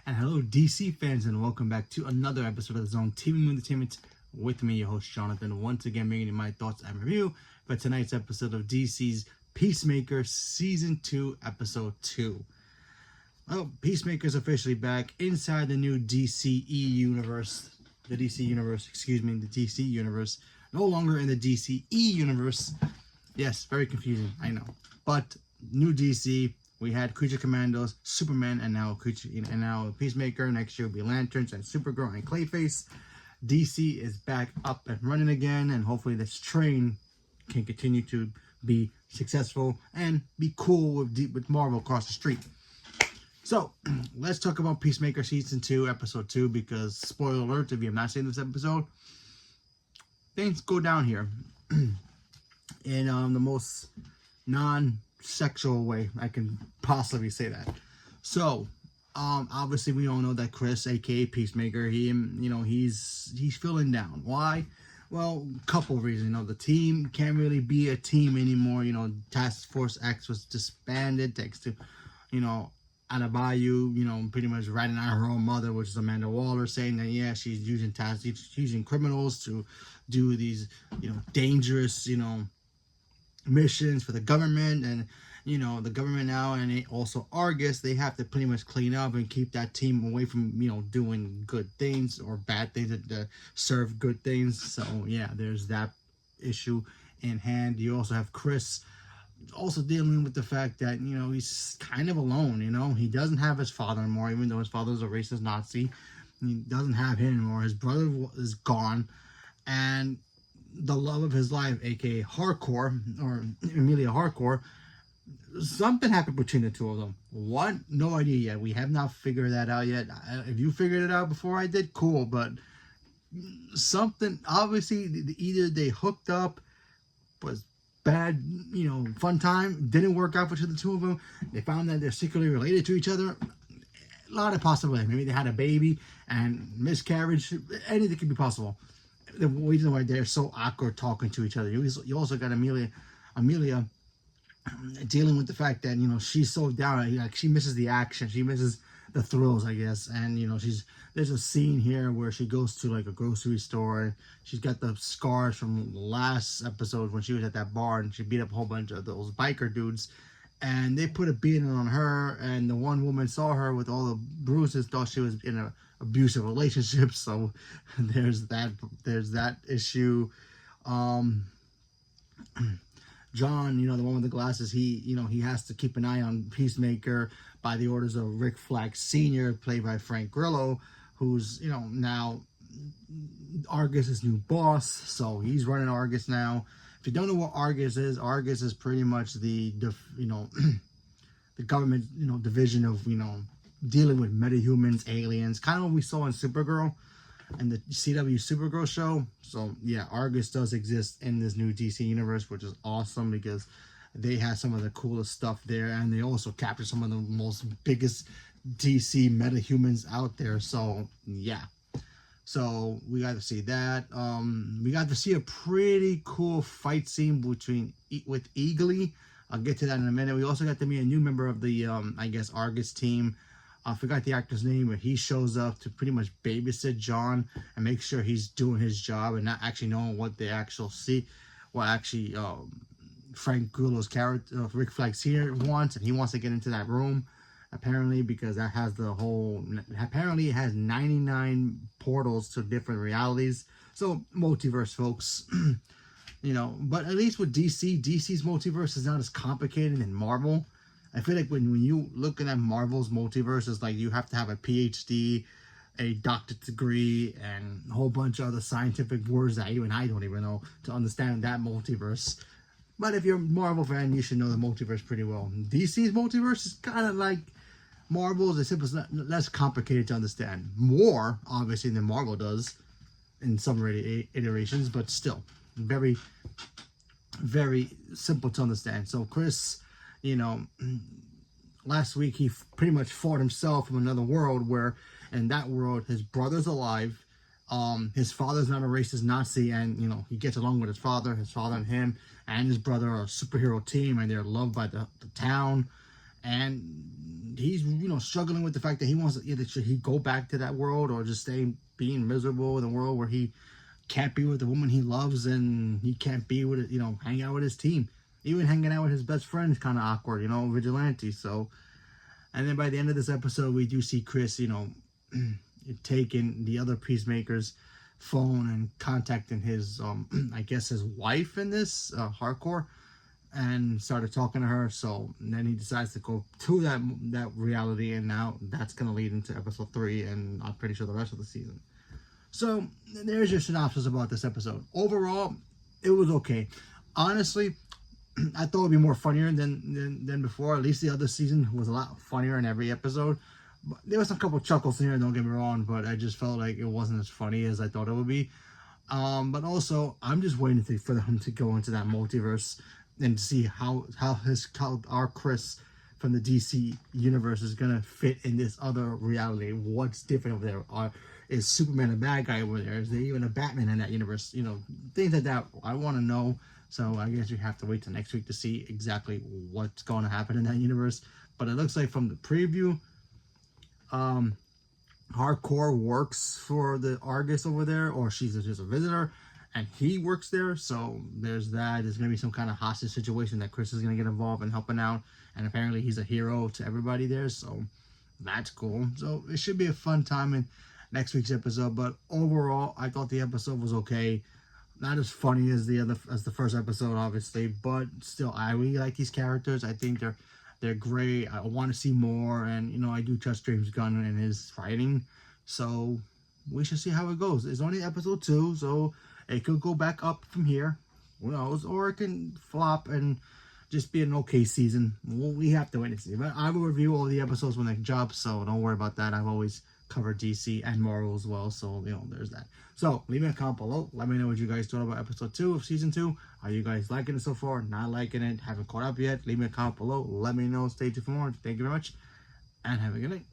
And hello, DC fans, and welcome back to another episode of the Zone TV Entertainment with me, your host Jonathan. Once again, bringing you my thoughts and review for tonight's episode of DC's Peacemaker Season 2, Episode 2. Well, Peacemaker's officially back inside the new DC universe. The DC universe. No longer in the DCE universe. Yes, very confusing, I know. But new DC. We had Creature Commandos, Superman, and now Peacemaker. Next year will be Lanterns and Supergirl and Clayface. DC is back up and running again, and hopefully this train can continue to be successful and be cool with Marvel across the street. So let's talk about Peacemaker Season 2, Episode 2, because spoiler alert, if you have not seen this episode, things go down here in the most non-sexual way I can possibly say that. So obviously we all know that Chris, aka Peacemaker, he's feeling down. Why? Well, couple of reasons. The team can't really be a team anymore. Task Force X was disbanded thanks to Anabayu, pretty much ratting out her own mother, which is Amanda Waller, saying that she's using criminals to do these dangerous missions for the government, and the government now, and also Argus, they have to pretty much clean up and keep that team away from doing good things or bad things that serve good things. So yeah, there's that issue in hand. You also have Chris also dealing with the fact that he's kind of alone. He doesn't have his father anymore, even though his father's a racist Nazi. He doesn't have him anymore. His brother is gone, and the love of his life, aka Hardcore, or Amelia Hardcore, something happened between the two of them. What? No idea yet. We have not figured that out yet. If you figured it out before I did, cool, but something, obviously, either they hooked up, was bad, fun time, didn't work out for the two of them. They found that they're secretly related to each other. A lot of possibilities. Maybe they had a baby and miscarriage. Anything could be possible. The reason why they're so awkward talking to each other. You also got Amelia dealing with the fact that she's so down, like she misses the action, she misses the thrills, I guess. And there's a scene here where she goes to like a grocery store. She's got the scars from the last episode when she was at that bar and she beat up a whole bunch of those biker dudes, and they put a beating on her, and the one woman saw her with all the bruises, thought she was in a abusive relationship. So there's that issue. John, the one with the glasses, he has to keep an eye on Peacemaker by the orders of Rick Flag Sr., played by Frank Grillo, who's now Argus's new boss. So he's running Argus now. If you don't know what Argus is pretty much the the government division of dealing with metahumans, aliens, kind of what we saw in Supergirl and the CW Supergirl show. So yeah, Argus does exist in this new DC universe, which is awesome because they have some of the coolest stuff there, and they also capture some of the most biggest DC metahumans out there. So yeah, so we got to see that. We got to see a pretty cool fight scene with Eagly. I'll get to that in a minute. We also got to meet a new member of the I guess Argus team. I forgot the actor's name, but he shows up to pretty much babysit John and make sure he's doing his job and not actually knowing what they Frank Grillo's character, Rick Flag Sr. wants, and he wants to get into that room, apparently, because that has apparently it has 99 portals to different realities. So, multiverse, folks. But at least with DC's multiverse is not as complicated than Marvel. I feel like when you looking at Marvel's multiverse, it's like you have to have a PhD, a doctorate degree, and a whole bunch of other scientific words that even I don't even know to understand that multiverse. But if you're a Marvel fan, you should know the multiverse pretty well. DC's multiverse is kind of like Marvel's, except it's less complicated to understand. More, obviously, than Marvel does in some iterations, but still very, very simple to understand. So Chris, last week he pretty much fought himself from another world where in that world his brother's alive, his father's not a racist Nazi, and he gets along with his father and him and his brother are a superhero team, and they're loved by the town. and he's struggling with the fact that he wants to either should he go back to that world or just stay being miserable in a world where he can't be with the woman he loves and he can't be with hang out with his team. Even hanging out with his best friend is kind of awkward, vigilante. So, and then by the end of this episode, we do see Chris, taking the other Peacemaker's phone and contacting his, I guess his wife in this hardcore, and started talking to her. So then he decides to go to that reality, and now that's gonna lead into episode 3, and I'm pretty sure the rest of the season. So there's your synopsis about this episode. Overall, it was okay. Honestly, I thought it would be more funnier than before. At least the other season was a lot funnier in every episode. But there was a couple chuckles in here, don't get me wrong, but I just felt like it wasn't as funny as I thought it would be. But also, I'm just waiting for them to go into that multiverse and see how our Chris from the DC universe is gonna fit in this other reality. What's different over there? Is Superman a bad guy over there? Is there even a Batman in that universe? Things like that I want to know. So I guess you have to wait till next week to see exactly what's going to happen in that universe. But it looks like from the preview, Hardcore works for the Argus over there, or she's just a visitor, and he works there. So there's that. There's going to be some kind of hostage situation that Chris is going to get involved in helping out. And apparently he's a hero to everybody there. So that's cool. So it should be a fun time in next week's episode. But overall, I thought the episode was okay. Not as funny as the first episode, obviously, but still, I really like these characters. I think they're great. I want to see more, and I do trust James Gunn and his writing, so we should see how it goes. It's only episode 2, so it could go back up from here. Who knows? Or it can flop and just be an okay season. We have to wait and see. But I will review all the episodes when they drop, so don't worry about that. I've always covered DC and Marvel as well, so there's that. So leave me a comment below. Let me know what you guys thought about episode 2 of season 2. Are you guys liking it so far? Not liking it? Haven't caught up yet? Leave me a comment below. Let me know. Stay tuned for more. Thank you very much, and have a good night.